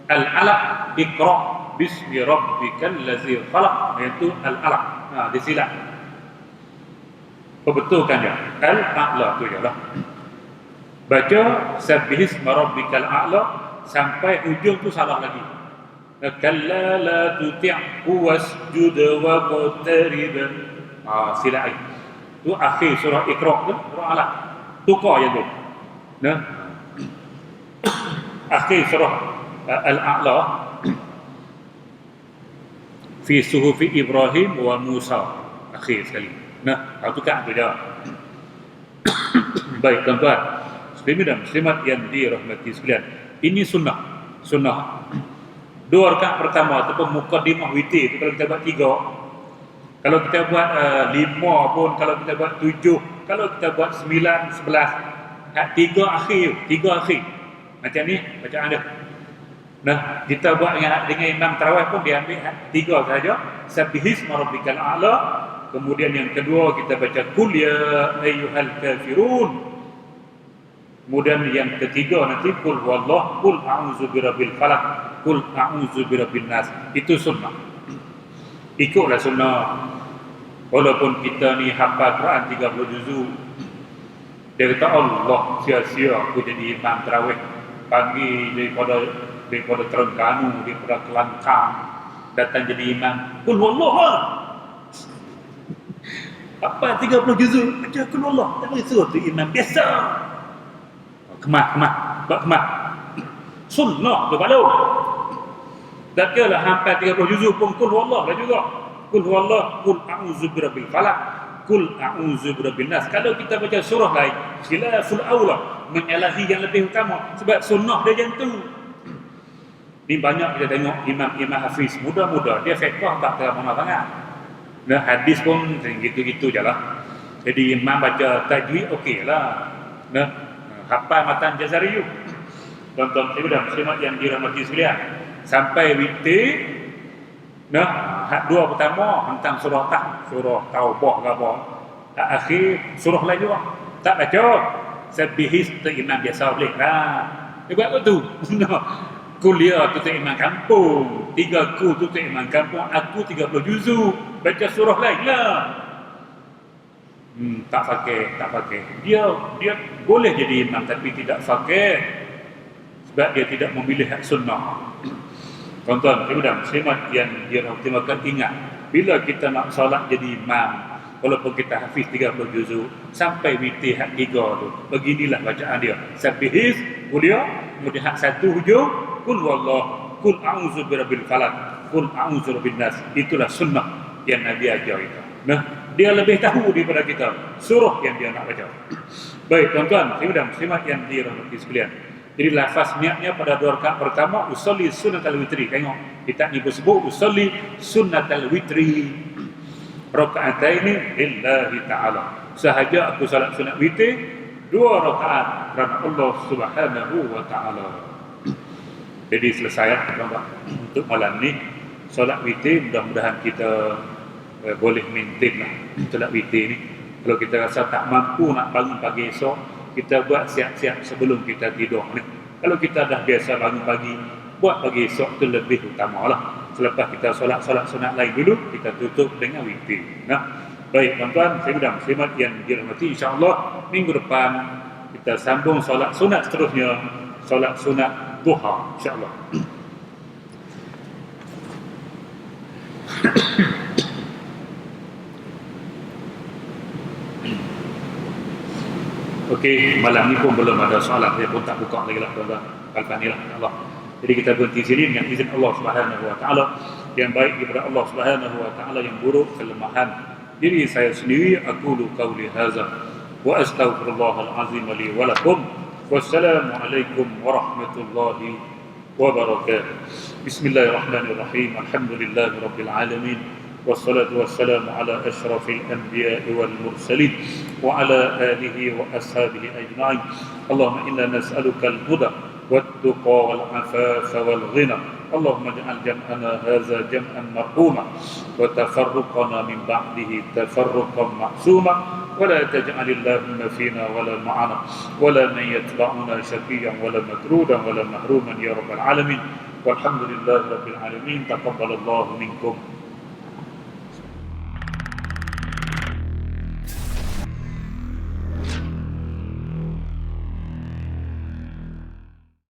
Al-Alaq, Iqra bismi rabbikal ladzi khalaq, iaitu Al-Alaq. Disilap. Perbetulkan dia. Al-A'la tu ialah. Baca sabbihisma rabbikal a'la sampai hujung tu salah lagi. Kalla la tuti'hu wasjud wa qatarib. Silap. Tu akhir surah Iqra tu, surah Alaq. Tukar je tu. Nah. Akhir surah Al-A'la fi suhufi Ibrahim wa Musa, akhir sekali. Nah, tukar tu je. Baik, tuan-tuan, muslimin dan muslimat yang dirahmati sekalian, ini sunnah. 2 rakaat pertama ataupun muqaddimah witir itu kalau kita buat 3. Kalau kita buat 5 pun, kalau kita buat 7, kalau kita buat 9, 11, 3 akhir. Macam ni bacaan dia. Nah, kita buat dengan imam tarawih pun dia ambil 3 saja. Sabbihisma rabbikal a'la. Kemudian yang kedua kita baca qul ya ayyuhal kafirun. Kemudian yang ketiga nanti qul huwallah, qul a'udzu birabbil falaq, qul a'udzu birabbin nas. Itu sunnah. Ikutlah sunnah. Walaupun kita ni hafal Quran 30 juzuk, dia kata Allah, sia-sia aku jadi imam tarawih. Pagi daripada Terengganu, daripada Kelantan, datang jadi imam. Qul huwallah. Apa 30 juzuk baca qul huwallah. Tak boleh suruh tu imam biasa. Kemah. Sunnah tu kalau. Tak kira hampir 30 juzuk pun qul huwallah dah juga. Qul huwallah, qul a'udzu birabbil falaq, qul a'udzu birabbin nas. Kalau kita baca surah lain, khilaful aula, menyalahi yang lebih utama sebab sunnah dia macam tu. Ni banyak kita tengok imam hafiz muda-muda, dia fiqh tak terlalu sangat. Nah, hadis pun gitu-gitu jelah. Jadi imam baca tajwid okeylah. Nah, hafal matan Jazari. Tuan-tuan ibu dan muslimat yang dirahmati sekalian, sampai witir. Nah, hak 2 pertama tentang surah Taubah ke apa. Hak akhir surah lain juga tak baca. Sabihis tu imam biasa boleh lah. Dia buat apa tu? Kuliah tu imam kampung, 3 ku tu imam kampung, aku 30 juzu, baca surah lain lah. Tak pakai. Dia boleh jadi imam tapi tidak pakai sebab dia tidak memilih hak sunnah. Tuan-tuan, kemudian muslimat yang dirahmati, ingat bila kita nak solat jadi imam, walaupun kita hafiz 30 juzuk sampai witir hak 3 tu, beginilah bacaan dia. Sabihis kuliah, kemudian hak 1 hujung kul wallah, kul a'udzu birabbil falaq, kul a'udzu birabbin nas. Itulah sunnah yang Nabi ajar kita. Nah, dia lebih tahu daripada kita surah yang dia nak baca. Baik tuan-tuan, kemudian muslimat yang dirahmati sekalian. Jadi lafaz niatnya pada 2 rakaat pertama usolli sunnatal witri. Tengok, kita ni sebut usolli sunnatal witri. Rakaataini lillahi ta'ala. Sahaja aku salat sunat witir 2 rakaat kerana Allah Subhanahu wa ta'ala. Jadi selesai tuan-tuan untuk malam ni solat witir. Mudah-mudahan kita boleh maintain lah solat witir ni. Kalau kita rasa tak mampu nak bangun pagi esok, kita buat siap-siap sebelum kita tidur ni. Kalau kita dah biasa bangun pagi, buat pagi esok tu lebih utama lah. Selepas kita solat-solat sunat lain dulu, kita tutup dengan witir. Nah, baik tuan-tuan, saya mudah muslimat yang dirahmati, insya-Allah minggu depan kita sambung solat sunat seterusnya, solat sunat duha, insya-Allah. Okey, malam ni pun belum ada soalan, saya pun tak buka lagi lah tuan-tuan. Kali ni lah Allah. Jadi kita berhenti sini dengan izin Allah Subhanahu wa taala. Yang baik daripada Allah Subhanahu wa taala, yang buruk kelemahan diri saya sendiri. Aqulu qawli hadza wa astaghfirullahal azim li wa lakum. Wassalamualaikum warahmatullahi wabarakatuh. Bismillahirrahmanirrahim. Alhamdulillahirabbil alamin. والصلاة والسلام على أشرف الأنبياء والمرسلين وعلى آله وأصحابه أجمعين. اللهم إنا نسألك الهدى والتقى والعفاف والغنى. اللهم اجعل جمعنا هذا جمعا مرحوما وتفرقنا من بعده تفرقا معصوما ولا تجعل اللهم فينا ولا معنا ولا من يتبعنا شقيا ولا مطرودا ولا محروما يا رب العالمين. والحمد لله رب العالمين. تقبل الله منكم